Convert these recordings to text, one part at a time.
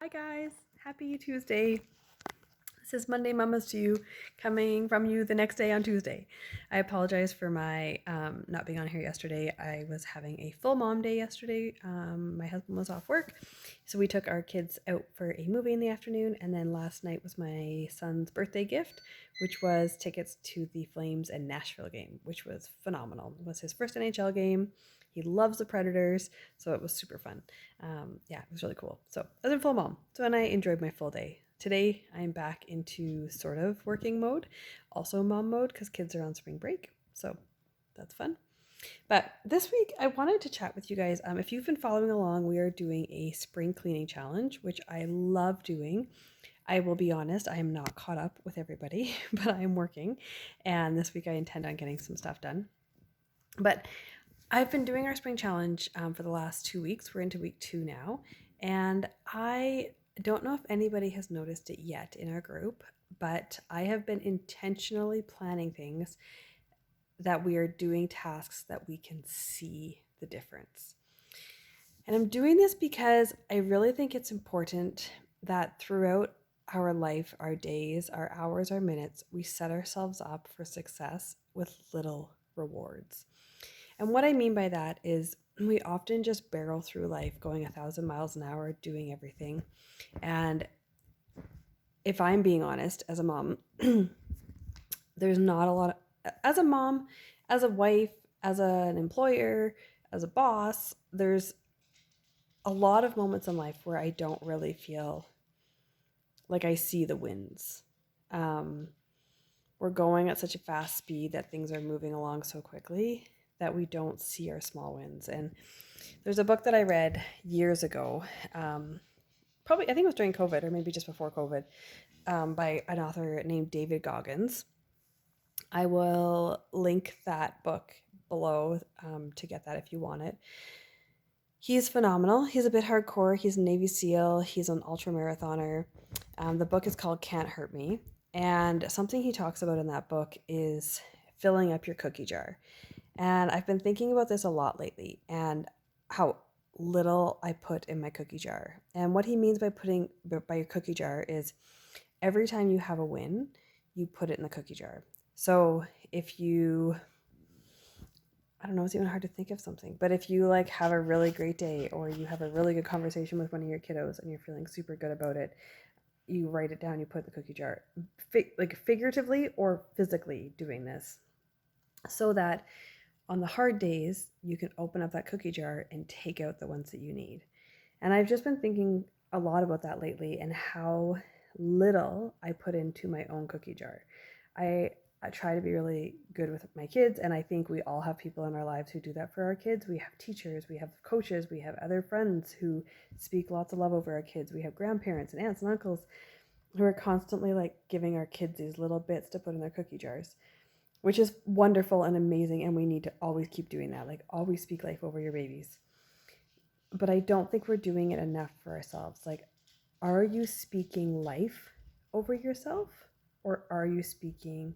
Hi guys, happy Tuesday. This is Monday Mamas to you, coming from you the next day on Tuesday. I apologize for my not being on here yesterday. I was having a full mom day yesterday. My husband was off work, so we took our kids out for a movie in the afternoon, and then last night was my son's birthday gift, which was tickets to the Flames and Nashville game, which was phenomenal. It was his first NHL game. He loves the Predators, so it was super fun. Yeah, it was really cool. So I was in full mom, and I enjoyed my full day. Today, I'm back into sort of working mode, also mom mode, because kids are on spring break. So that's fun. But this week, I wanted to chat with you guys. If you've been following along, we are doing a spring cleaning challenge, which I love doing. I will be honest, I am not caught up with everybody, but I am working. And this week, I intend on getting some stuff done. But I've been doing our spring challenge for the last 2 weeks. We're into week 2 now. And I don't know if anybody has noticed it yet in our group, but I have been intentionally planning things that we are doing tasks that we can see the difference. And I'm doing this because I really think it's important that throughout our life, our days, our hours, our minutes, we set ourselves up for success with little rewards. And what I mean by that is we often just barrel through life going 1,000 miles an hour, doing everything. And if I'm being honest, as a mom, there's not a lot as a mom, as a wife, as an employer, as a boss, there's a lot of moments in life where I don't really feel like I see the wins. Um, we're going at such a fast speed that things are moving along so quickly that we don't see our small wins. And there's a book that I read years ago, probably I think it was during COVID or maybe just before COVID, by an author named David Goggins. I will link that book below to get that if you want it. He's phenomenal. He's a bit hardcore. He's a Navy SEAL. He's an ultra marathoner. The book is called Can't Hurt Me. And something he talks about in that book is filling up your cookie jar. And I've been thinking about this a lot lately and how little I put in my cookie jar. And what he means by your cookie jar is every time you have a win, you put it in the cookie jar. So if you, I don't know, it's even hard to think of something, but if you like have a really great day or you have a really good conversation with one of your kiddos and you're feeling super good about it, you write it down, you put it in the cookie jar, like figuratively or physically doing this so that on the hard days, you can open up that cookie jar and take out the ones that you need. And I've just been thinking a lot about that lately and how little I put into my own cookie jar. I try to be really good with my kids, and I think we all have people in our lives who do that for our kids. We have teachers, we have coaches, we have other friends who speak lots of love over our kids. We have grandparents and aunts and uncles who are constantly like giving our kids these little bits to put in their cookie jars, which is wonderful and amazing, and we need to always keep doing that. Like, always speak life over your babies. But I don't think we're doing it enough for ourselves. Like, are you speaking life over yourself, or are you speaking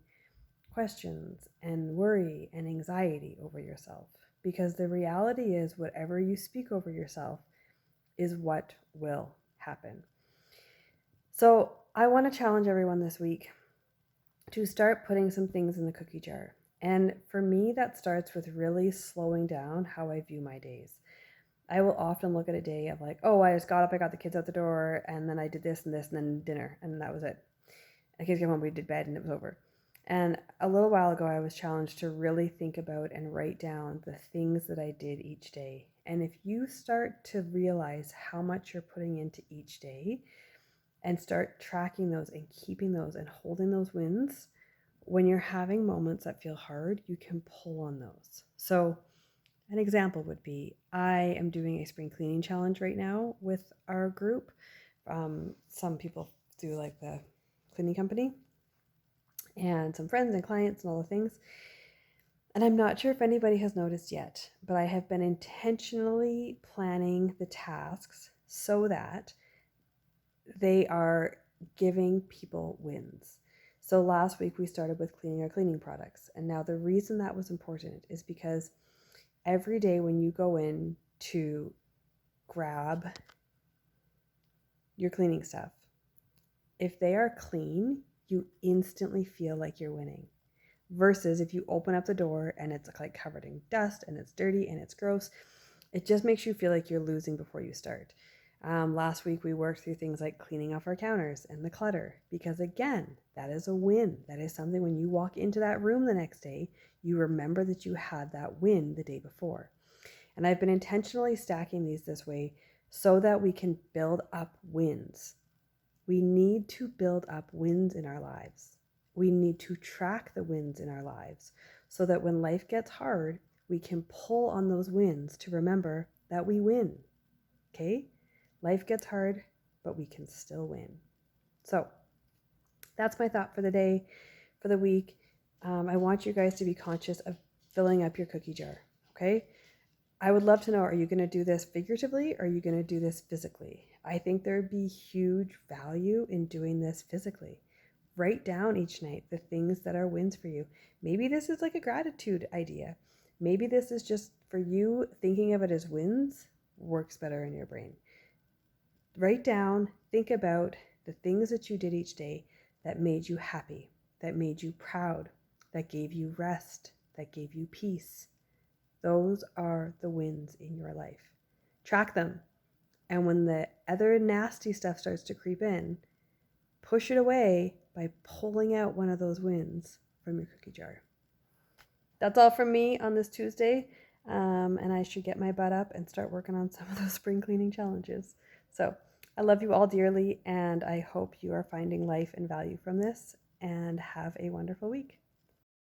questions and worry and anxiety over yourself? Because the reality is, whatever you speak over yourself is what will happen. So I want to challenge everyone this week to start putting some things in the cookie jar. And for me, that starts with really slowing down how I view my days. I will often look at a day of like, oh, I just got up, I got the kids out the door, and then I did this and this, and then dinner, and that was it. The kids came home, we did bed, and it was over. And a little while ago, I was challenged to really think about and write down the things that I did each day. And if you start to realize how much you're putting into each day and start tracking those and keeping those and holding those wins, when you're having moments that feel hard, you can pull on those. So an example would be, I am doing a spring cleaning challenge right now with our group. Some people do like the cleaning company, and some friends and clients and all the things. And I'm not sure if anybody has noticed yet, but I have been intentionally planning the tasks so that they are giving people wins. So last week we started with cleaning our cleaning products. And now the reason that was important is because every day when you go in to grab your cleaning stuff. If they are clean, you instantly feel like you're winning. Versus if you open up the door and it's like covered in dust and it's dirty and it's gross, it just makes you feel like you're losing before you start. Last week we worked through things like cleaning off our counters and the clutter, because again, that is a win. That is something when you walk into that room the next day, you remember that you had that win the day before. And I've been intentionally stacking these this way so that we can build up wins. We need to build up wins in our lives. We need to track the wins in our lives so that when life gets hard, we can pull on those wins to remember that we win. Okay? Life gets hard, but we can still win. So that's my thought for the day, for the week. I want you guys to be conscious of filling up your cookie jar. Okay? I would love to know, are you going to do this figuratively or are you going to do this physically? I think there would be huge value in doing this physically. Write down each night the things that are wins for you. Maybe this is like a gratitude idea. Maybe this is just for you, thinking of it as wins works better in your brain. Write down, think about the things that you did each day that made you happy, that made you proud, that gave you rest, that gave you peace. Those are the wins in your life. Track them. And when the other nasty stuff starts to creep in, push it away by pulling out one of those wins from your cookie jar. That's all from me on this Tuesday. And I should get my butt up and start working on some of those spring cleaning challenges. So I love you all dearly, and I hope you are finding life and value from this, and have a wonderful week.